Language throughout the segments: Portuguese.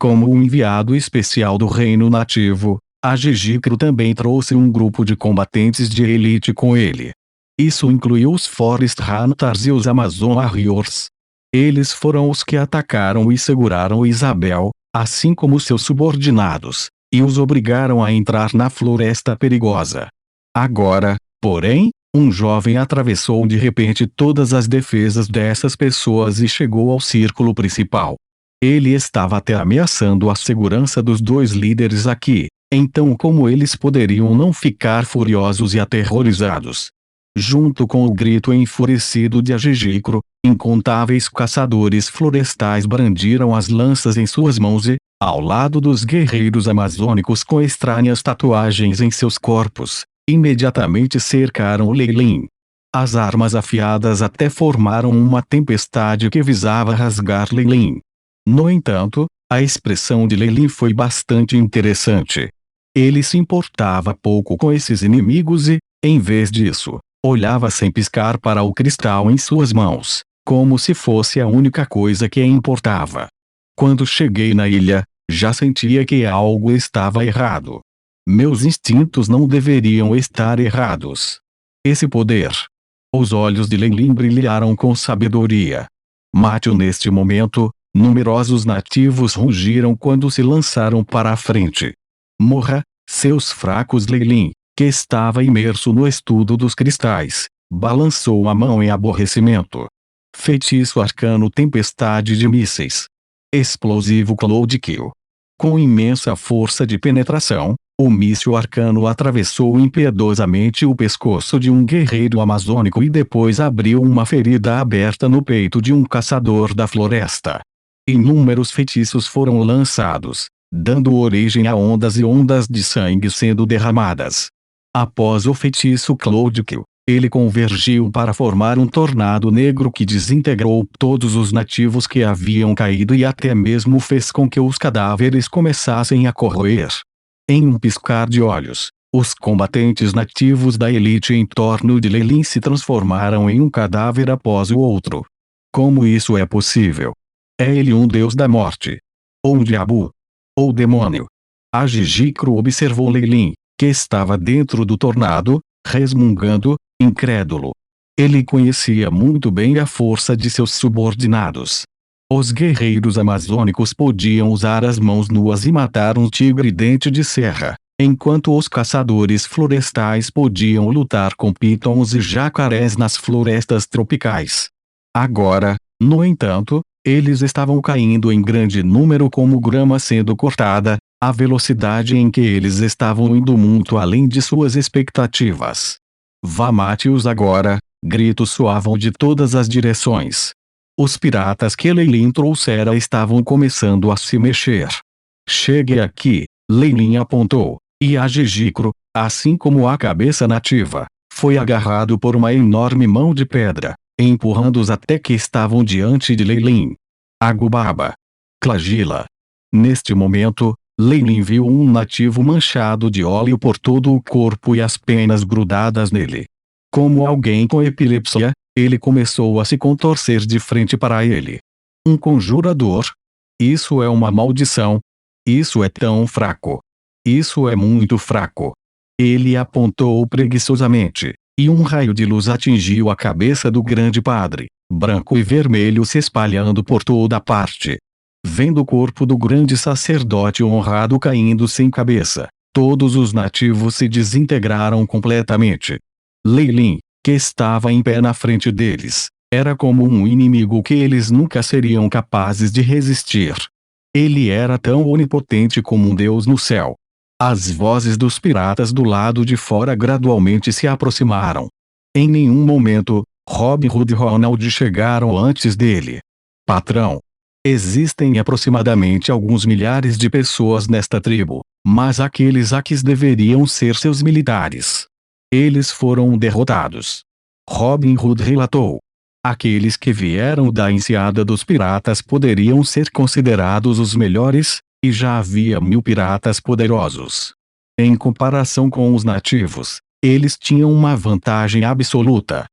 Como um enviado especial do reino nativo, a Jijikro também trouxe um grupo de combatentes de elite com ele. Isso incluiu os Forest Hunters e os Amazon Warriors. Eles foram os que atacaram e seguraram Isabel, assim como seus subordinados, e os obrigaram a entrar na floresta perigosa. Agora, porém, um jovem atravessou de repente todas as defesas dessas pessoas e chegou ao círculo principal. Ele estava até ameaçando a segurança dos dois líderes aqui, então como eles poderiam não ficar furiosos e aterrorizados? Junto com o grito enfurecido de Jijikro, incontáveis caçadores florestais brandiram as lanças em suas mãos e, ao lado dos guerreiros amazônicos com estranhas tatuagens em seus corpos, imediatamente cercaram Leilin. As armas afiadas até formaram uma tempestade que visava rasgar Leilin. No entanto, a expressão de Leilin foi bastante interessante. Ele se importava pouco com esses inimigos e, em vez disso, olhava sem piscar para o cristal em suas mãos, como se fosse a única coisa que importava. Quando cheguei na ilha, já sentia que algo estava errado. Meus instintos não deveriam estar errados. Esse poder. Os olhos de Leilin brilharam com sabedoria. Mate-o neste momento. Numerosos nativos rugiram quando se lançaram para a frente. Morra, seus fracos! Leilin, que estava imerso no estudo dos cristais, balançou a mão em aborrecimento. Feitiço arcano tempestade de mísseis. Explosivo Cloud Kill. Com imensa força de penetração, o míssil arcano atravessou impiedosamente o pescoço de um guerreiro amazônico e depois abriu uma ferida aberta no peito de um caçador da floresta. Inúmeros feitiços foram lançados, dando origem a ondas e ondas de sangue sendo derramadas. Após o feitiço Cloud Kill, ele convergiu para formar um tornado negro que desintegrou todos os nativos que haviam caído e até mesmo fez com que os cadáveres começassem a corroer. Em um piscar de olhos, os combatentes nativos da elite em torno de Leilin se transformaram em um cadáver após o outro. Como isso é possível? É ele um deus da morte? Ou um diabo? Ou demônio? A Jijikro observou Leilin, que estava dentro do tornado, resmungando, incrédulo. Ele conhecia muito bem a força de seus subordinados. Os guerreiros amazônicos podiam usar as mãos nuas e matar um tigre dente de serra, enquanto os caçadores florestais podiam lutar com pitons e jacarés nas florestas tropicais. Agora, no entanto, eles estavam caindo em grande número como grama sendo cortada, a velocidade em que eles estavam indo muito além de suas expectativas. Vá, mate-os agora! Gritos soavam de todas as direções. Os piratas que Leilin trouxera estavam começando a se mexer. Chegue aqui, Leilin apontou, e a Jijikro, assim como a cabeça nativa, foi agarrado por uma enorme mão de pedra, empurrando-os até que estavam diante de Leilin. Agubaba. Clagila. Neste momento, Leilin viu um nativo manchado de óleo por todo o corpo e as penas grudadas nele. Como alguém com epilepsia, ele começou a se contorcer de frente para ele. Um conjurador? Isso é uma maldição. Isso é tão fraco. Isso é muito fraco. Ele apontou preguiçosamente, e um raio de luz atingiu a cabeça do grande padre, branco e vermelho se espalhando por toda parte. Vendo o corpo do grande sacerdote honrado caindo sem cabeça, todos os nativos se desintegraram completamente. Leilin, que estava em pé na frente deles, era como um inimigo que eles nunca seriam capazes de resistir. Ele era tão onipotente como um deus no céu. As vozes dos piratas do lado de fora gradualmente se aproximaram. Em nenhum momento, Robin Hood e Ronald chegaram antes dele. Patrão. Existem aproximadamente alguns milhares de pessoas nesta tribo, mas aqueles Akis deveriam ser seus militares. Eles foram derrotados. Robin Hood relatou. Aqueles que vieram da enseada dos piratas poderiam ser considerados os melhores, e já havia 1000 piratas poderosos. Em comparação com os nativos, eles tinham uma vantagem absoluta.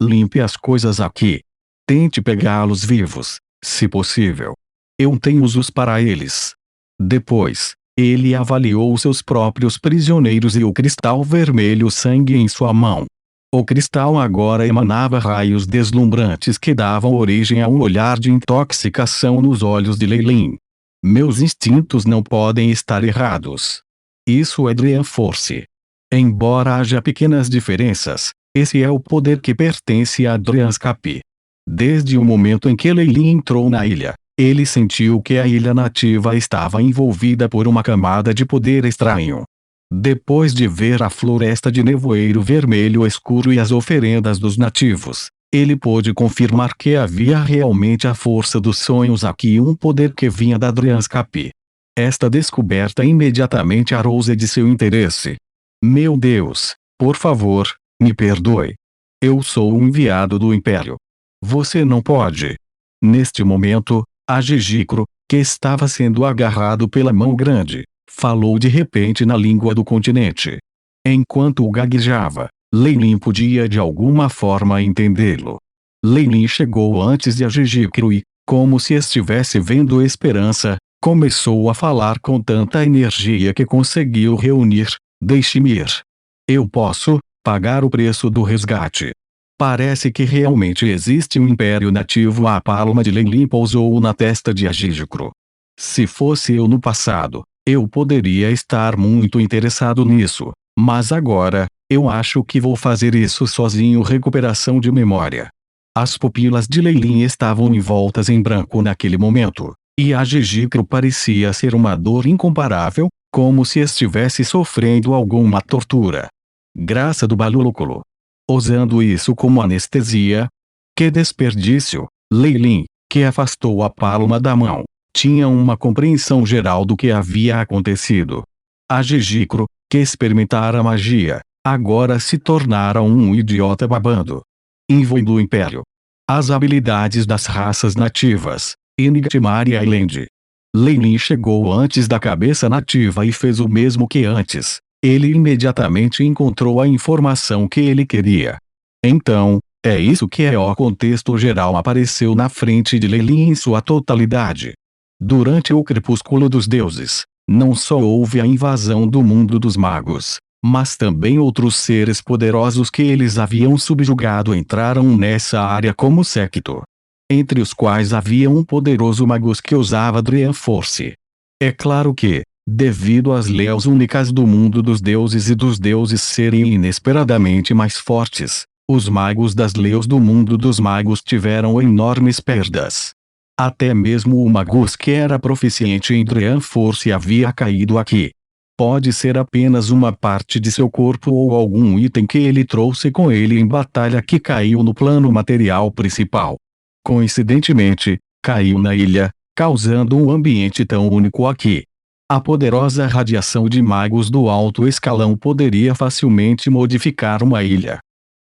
Limpe as coisas aqui. Tente pegá-los vivos, se possível. Eu tenho usos para eles. Depois, ele avaliou seus próprios prisioneiros e o cristal vermelho sangue em sua mão. O cristal agora emanava raios deslumbrantes que davam origem a um olhar de intoxicação nos olhos de Leilin. Meus instintos não podem estar errados. Isso é Dream Force. Embora haja pequenas diferenças, esse é o poder que pertence a Dreamscape. Desde o momento em que Leilin entrou na ilha, ele sentiu que a ilha nativa estava envolvida por uma camada de poder estranho. Depois de ver a floresta de nevoeiro vermelho escuro e as oferendas dos nativos, ele pôde confirmar que havia realmente a força dos sonhos aqui e um poder que vinha da Dreamscape. Esta descoberta imediatamente arou de seu interesse. Meu Deus, por favor, me perdoe. Eu sou um enviado do Império. Você não pode. Neste momento, a Jijikro, que estava sendo agarrado pela mão grande, falou de repente na língua do continente. Enquanto o gaguejava, Leilin podia de alguma forma entendê-lo. Leilin chegou antes de a Jijikro e, como se estivesse vendo esperança, começou a falar com tanta energia que conseguiu reunir: deixe-me ir. Eu posso pagar o preço do resgate. Parece que realmente existe um império nativo. A palma de Leilin pousou na testa de Jijikro. Se fosse eu no passado, eu poderia estar muito interessado nisso, mas agora, eu acho que vou fazer isso sozinho. Recuperação de memória. As pupilas de Leilin estavam envoltas em branco naquele momento, e a Jijikro parecia ser uma dor incomparável, como se estivesse sofrendo alguma tortura. Graça do Balúculo. Usando isso como anestesia? Que desperdício! Leilin, que afastou a palma da mão, tinha uma compreensão geral do que havia acontecido. A Jijikro, que experimentara magia, agora se tornara um idiota babando. Envoy do Império. As habilidades das raças nativas. Enigmar Island. Leilin chegou antes da cabeça nativa e fez o mesmo que antes. Ele imediatamente encontrou a informação que ele queria. Então, é isso que é. O contexto geral apareceu na frente de Leilin em sua totalidade. Durante o crepúsculo dos deuses, não só houve a invasão do mundo dos magos, mas também outros seres poderosos que eles haviam subjugado entraram nessa área como séquito. Entre os quais havia um poderoso magus que usava Dream Force. É claro que, devido às leis únicas do mundo dos deuses e dos deuses serem inesperadamente mais fortes, os magos das leis do mundo dos magos tiveram enormes perdas. Até mesmo o magus que era proficiente em Dream Force havia caído aqui. Pode ser apenas uma parte de seu corpo ou algum item que ele trouxe com ele em batalha que caiu no plano material principal. Coincidentemente, caiu na ilha, causando um ambiente tão único aqui. A poderosa radiação de magos do alto escalão poderia facilmente modificar uma ilha.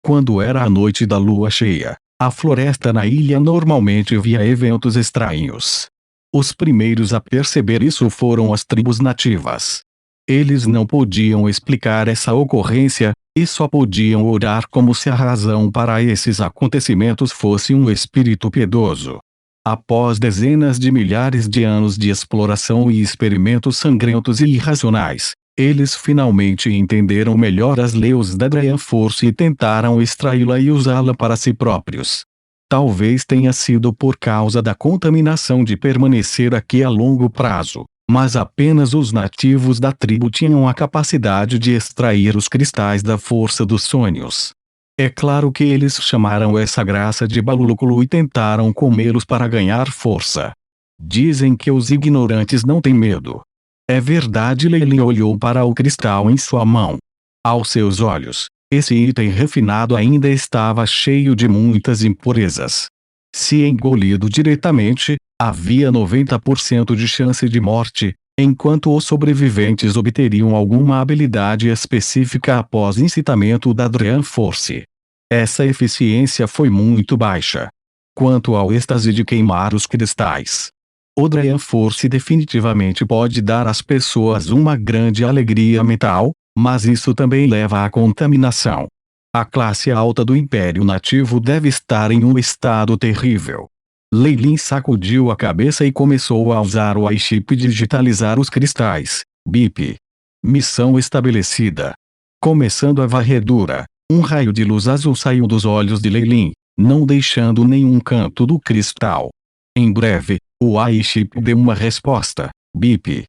Quando era a noite da lua cheia, a floresta na ilha normalmente via eventos estranhos. Os primeiros a perceber isso foram as tribos nativas. Eles não podiam explicar essa ocorrência, e só podiam orar como se a razão para esses acontecimentos fosse um espírito piedoso. Após dezenas de milhares de anos de exploração e experimentos sangrentos e irracionais, eles finalmente entenderam melhor as leis da Dream Force e tentaram extraí-la e usá-la para si próprios. Talvez tenha sido por causa da contaminação de permanecer aqui a longo prazo, mas apenas os nativos da tribo tinham a capacidade de extrair os cristais da força dos sonhos. É claro que eles chamaram essa graça de Balúculo e tentaram comê-los para ganhar força. Dizem que os ignorantes não têm medo. É verdade. Leilin olhou para o cristal em sua mão. Aos seus olhos, esse item refinado ainda estava cheio de muitas impurezas. Se engolido diretamente, havia 90% de chance de morte, enquanto os sobreviventes obteriam alguma habilidade específica após incitamento da Dream Force. Essa eficiência foi muito baixa. Quanto ao êxtase de queimar os cristais, o Dream Force definitivamente pode dar às pessoas uma grande alegria mental, mas isso também leva à contaminação. A classe alta do Império Nativo deve estar em um estado terrível. Lei sacudiu a cabeça e começou a usar o iChip e digitalizar os cristais. BIP. Missão estabelecida. Começando a varredura, um raio de luz azul saiu dos olhos de Lei, não deixando nenhum canto do cristal. Em breve, o iChip deu uma resposta. BIP.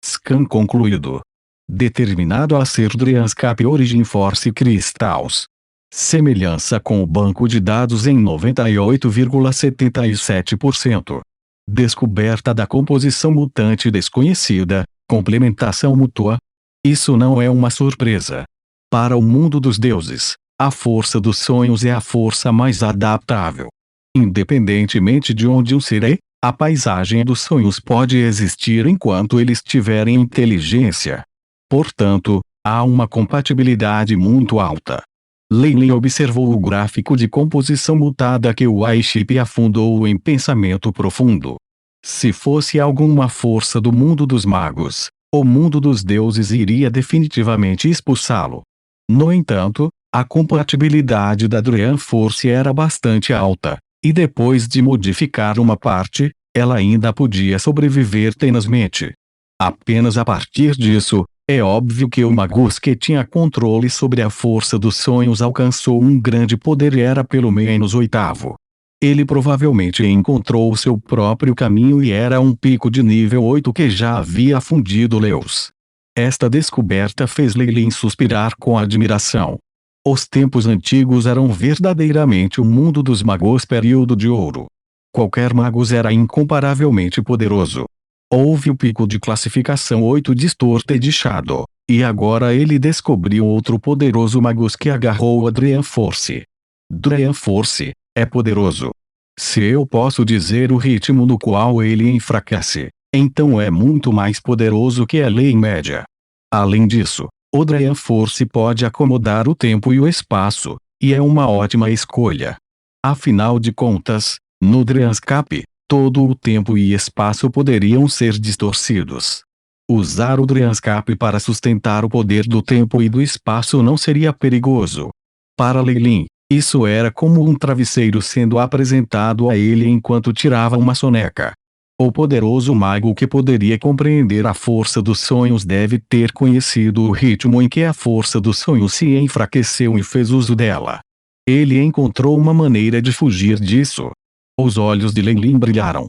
Scan concluído. Determinado a ser Dreamscape Origin Force Crystals. Semelhança com o banco de dados em 98,77%. Descoberta da composição mutante desconhecida, complementação mútua. Isso não é uma surpresa. Para o mundo dos deuses, a força dos sonhos é a força mais adaptável. Independentemente de onde um ser é, a paisagem dos sonhos pode existir enquanto eles tiverem inteligência. Portanto, há uma compatibilidade muito alta. Lei observou o gráfico de composição mutada que o iChip afundou em pensamento profundo. Se fosse alguma força do mundo dos magos, o mundo dos deuses iria definitivamente expulsá-lo. No entanto, a compatibilidade da Dream Force era bastante alta, e depois de modificar uma parte, ela ainda podia sobreviver tenazmente. Apenas a partir disso, é óbvio que o Magus que tinha controle sobre a força dos sonhos alcançou um grande poder e era pelo menos oitavo. Ele provavelmente encontrou seu próprio caminho e era um pico de nível 8 que já havia afundido Leus. Esta descoberta fez Lei suspirar com admiração. Os tempos antigos eram verdadeiramente o mundo dos magos período de ouro. Qualquer magus era incomparavelmente poderoso. Houve o pico de classificação 8 Distorted Shadow, e agora ele descobriu outro poderoso magus que agarrou a Dream Force. Dream Force é poderoso. Se eu posso dizer o ritmo no qual ele enfraquece, então é muito mais poderoso que a lei média. Além disso, o Dream Force pode acomodar o tempo e o espaço, e é uma ótima escolha. Afinal de contas, no Dreamscape, todo o tempo e espaço poderiam ser distorcidos. Usar o Dreamscape para sustentar o poder do tempo e do espaço não seria perigoso. Para Lei, isso era como um travesseiro sendo apresentado a ele enquanto tirava uma soneca. O poderoso mago que poderia compreender a força dos sonhos deve ter conhecido o ritmo em que a força dos sonhos se enfraqueceu e fez uso dela. Ele encontrou uma maneira de fugir disso. Os olhos de Lei brilharam.